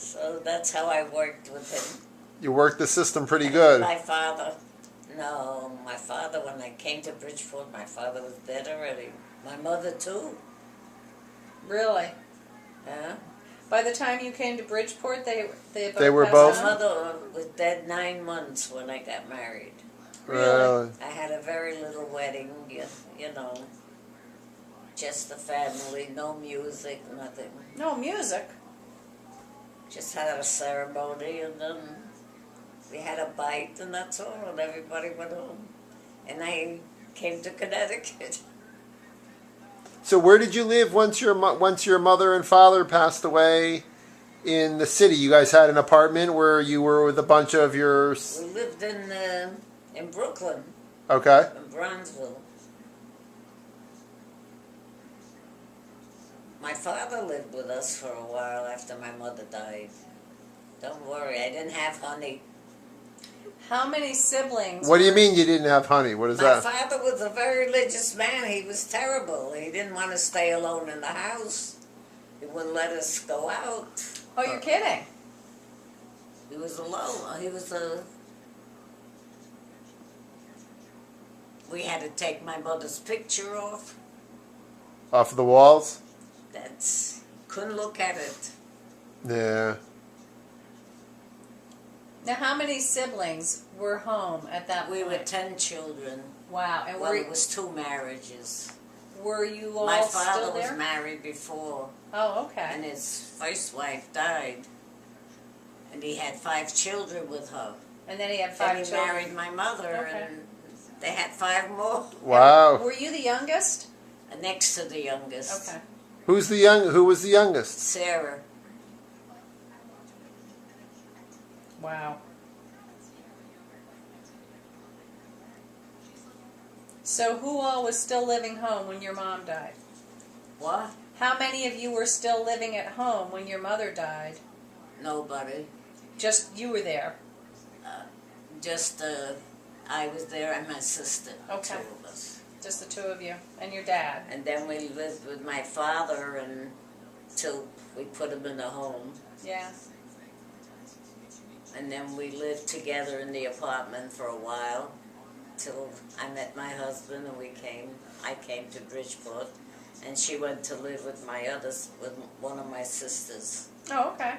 So that's how I worked with him. You worked the system pretty And good. my father, no, my father, when I came to Bridgeport, my father was dead already. My mother too. Really? Yeah. By the time you came to Bridgeport, they were passed both- My on? mother was dead 9 months when I got married. Really? I had a very little wedding, you know, just the family, no music, nothing. No music. Just had a ceremony and then we had a bite and that's all, and everybody went home. And I came to Connecticut. So where did you live once your mother and father passed away? In the city, you guys had an apartment where you were with a bunch of your. We lived in Brooklyn, Okay. in Bronzeville. My father lived with us for a while after my mother died. Don't worry, I didn't have honey. How many siblings? What do you mean you didn't have honey? What is My that? father was a very religious man. He was terrible. He didn't want to stay alone in the house. He wouldn't let us go out. Oh, you're kidding. He was alone. He was a... We had to take my mother's picture off. Off the walls? That's... Couldn't look at it. Yeah. Now, how many siblings were home at that We point? were 10 children. Wow. And Well, it was 2 marriages. were you all My still father there? was married before, Oh, okay. and his first wife died. And he had 5 children with her. And then he had Then 5 he children. married my mother, Okay. and they had 5 more. Wow. Were you the youngest? Next to the youngest. Okay. Who was the youngest? Sarah. Wow. So who all was still living home when your mom died? What? How many of you were still living at home when your mother died? Nobody. Just you were there. Just, I was there and my sister. Okay. 2 of us. Just the 2 of you and your dad. And then we lived with my father until we put him in a home. Yeah. And then we lived together in the apartment for a while till I met my husband and I came to Bridgeport, and she went to live with with one of my sisters. Oh, okay.